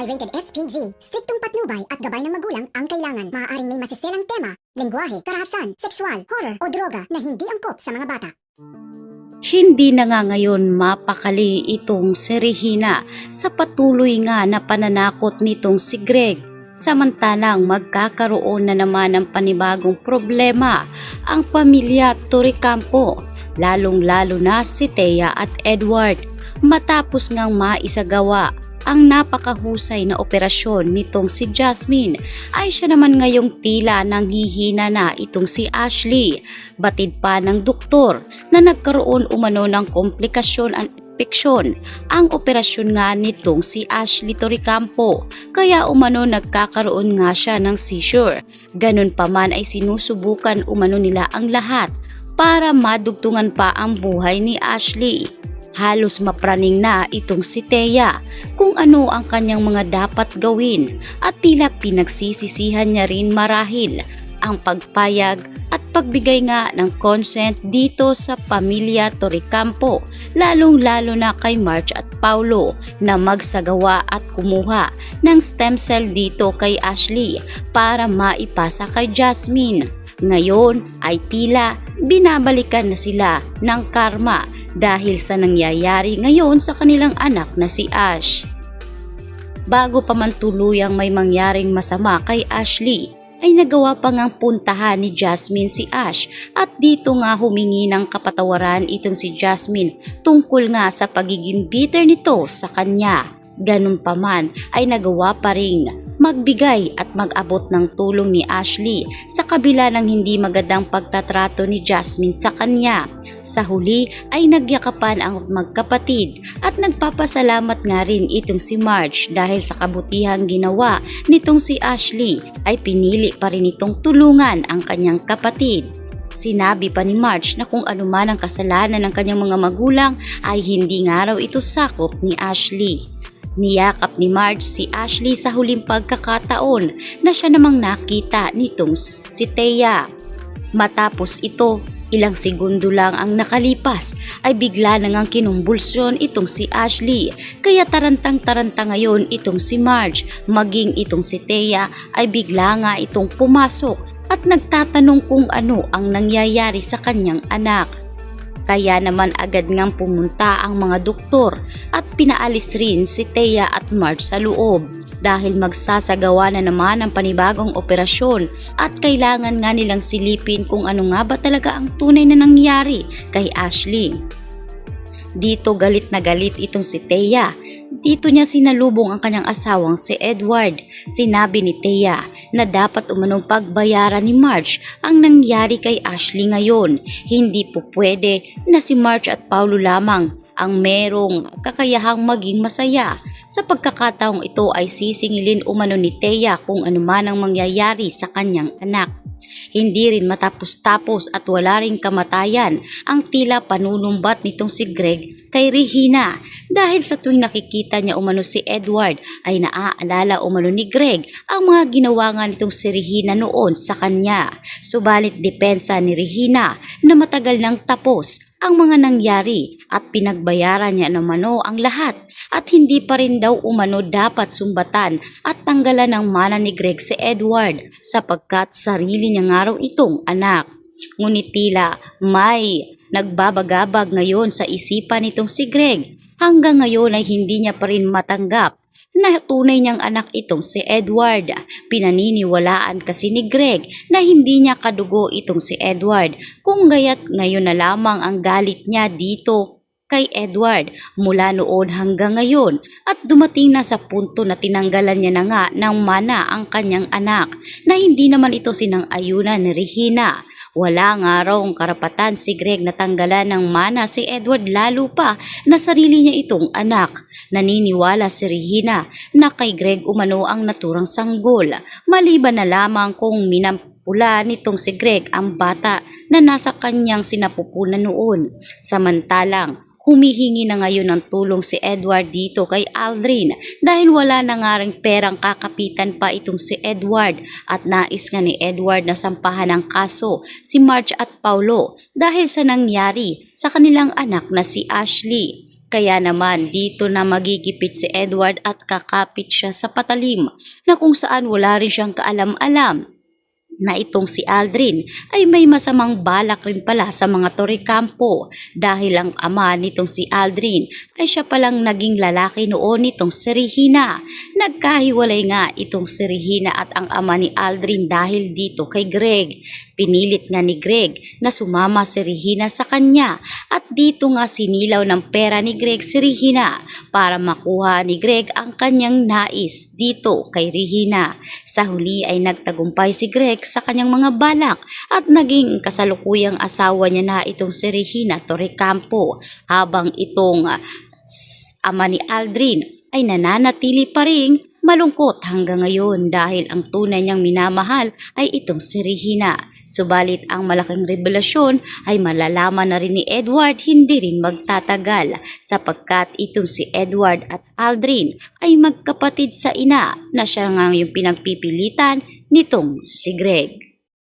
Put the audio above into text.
ay rated SPG. Striktong patnubay at gabay ng magulang ang kailangan. Maaaring may masiselang tema, lengguwahe, karahasan, sexual, horror o droga na hindi angkop sa mga bata. Hindi na nga ngayon mapakali itong si Regina sa patuloy nga na pananakot nitong si Greg. Samantalang magkakaroon na naman ng panibagong problema ang pamilya Torrecampo, lalong-lalo na si Thea at Edward, matapos ngang maisagawa ang napakahusay na operasyon nitong si Jasmine, ay siya naman ngayong tila nang hihina na itong si Ashley. Batid pa ng doktor na nagkaroon umano ng komplikasyon at infeksyon ang operasyon nga nitong si Ashley Torrecampo, kaya umano nagkakaroon nga siya ng seizure. Ganun pa man ay sinusubukan umano nila ang lahat para madugtungan pa ang buhay ni Ashley. Halos mapraning na itong si Thea kung ano ang kanyang mga dapat gawin at tila pinagsisisihan niya rin marahil ang pagpayag at pagbigay nga ng consent dito sa pamilya Torrecampo, lalong-lalo na kay March at Paulo na magsagawa at kumuha ng stem cell dito kay Ashley para maipasa kay Jasmine. Ngayon ay tila binabalikan na sila ng karma dahil sa nangyayari ngayon sa kanilang anak na si Ash. Bago pa man tuluyang may mangyaring masama kay Ashley, ay nagawa pa ngang puntahan ni Jasmine si Ash at dito nga humingi ng kapatawaran itong si Jasmine tungkol nga sa pagiging bitter nito sa kanya. Ganun pa man ay nagawa pa ring magbigay at mag-abot ng tulong ni Ashley sa kabila ng hindi magandang pagtatrato ni Jasmine sa kanya. Sa huli ay nagyakapan ang magkapatid at nagpapasalamat nga rin itong si March dahil sa kabutihang ginawa nitong si Ashley ay pinili pa rin itong tulungan ang kanyang kapatid. Sinabi pa ni March na kung anuman ang kasalanan ng kanyang mga magulang ay hindi nga raw ito sakop ni Ashley. Niyakap ni Marge si Ashley sa huling pagkakataon na siya namang nakita nitong si Thea. Matapos ito, ilang segundo lang ang nakalipas ay bigla na ngang kinumbulsyon itong si Ashley, kaya tarantang-taranta ngayon itong si Marge, maging itong si Thea ay bigla nga itong pumasok at nagtatanong kung ano ang nangyayari sa kanyang anak. Kaya naman agad ngang pumunta ang mga doktor at pinaalis rin si Thea at Marge sa loob dahil magsasagawa na naman ng panibagong operasyon at kailangan nga nilang silipin kung ano nga ba talaga ang tunay na nangyari kay Ashley. Dito galit na galit itong si Thea. Dito niya sinalubong ang kanyang asawang si Edward. Sinabi ni Thea na dapat umanong pagbayaran ni Marge ang nangyari kay Ashley ngayon. Hindi po pwede na si Marge at Paulo lamang ang merong kakayahang maging masaya. Sa pagkakataong ito ay sisingilin umano ni Thea kung ano man ang mangyayari sa kanyang anak. Hindi rin matapos-tapos at wala ring kamatayan ang tila panunumbat nitong si Greg kay Regina dahil sa tuwing nakikita niya umano si Edward ay naaalala umano ni Greg ang mga ginawa nga nitong si Regina noon sa kanya. Subalit depensa ni Regina na matagal nang tapos ang mga nangyari at pinagbayaran niya umano ang lahat at hindi pa rin daw umano dapat sumbatan at tanggalan ng mana ni Greg si Edward sapagkat sarili niya nga raw itong anak. Ngunit tila may nagbabagabag ngayon sa isipan nitong si Greg. Hanggang ngayon ay hindi niya pa rin matanggap na tunay niyang anak itong si Edward. Pinaniniwalaan kasi ni Greg na hindi niya kadugo itong si Edward, kung gaya't ngayon na lamang ang galit niya dito kay Edward mula noon hanggang ngayon at dumating na sa punto na tinanggalan niya na nga ng mana ang kanyang anak na hindi naman ito sinang-ayunan ni Regina. Wala nga raw ang karapatan si Greg na tanggalan ng mana si Edward lalo pa na sarili niya itong anak. Naniniwala si Regina na kay Greg umano ang naturang sanggol, maliban na lamang kung minampula nitong si Greg ang bata na nasa kanyang sinapupunan noon. Samantalang humihingi na ngayon ng tulong si Edward dito kay Aldrin dahil wala na nga ring perang kakapitan pa itong si Edward at nais nga ni Edward na sampahan ng kaso si Marge at Paulo dahil sa nangyari sa kanilang anak na si Ashley. Kaya naman dito na magigipit si Edward at kakapit siya sa patalim na kung saan wala rin siyang kaalam-alam na itong si Aldrin ay may masamang balak rin pala sa mga Torrecampo dahil ang ama nitong si Aldrin ay siya palang naging lalaki noon nitong si Regina. Nagkahiwalay nga itong si Regina at ang ama ni Aldrin dahil dito kay Greg. Pinilit nga ni Greg na sumama si Regina sa kanya at dito nga sinilaw ng pera ni Greg si Regina para makuha ni Greg ang kanyang nais dito kay Regina. Sa huli ay nagtagumpay si Greg sa kanyang mga balak at naging kasalukuyang asawa niya na itong si Regina Torrecampo habang itong ama ni Aldrin ay nananatili pa ring malungkot hanggang ngayon dahil ang tunay niyang minamahal ay itong si Regina. Subalit ang malaking revelasyon ay malalaman na rin ni Edward hindi rin magtatagal sapagkat itong si Edward at Aldrin ay magkapatid sa ina na siya nga yung pinagpipilitan nitong si Greg.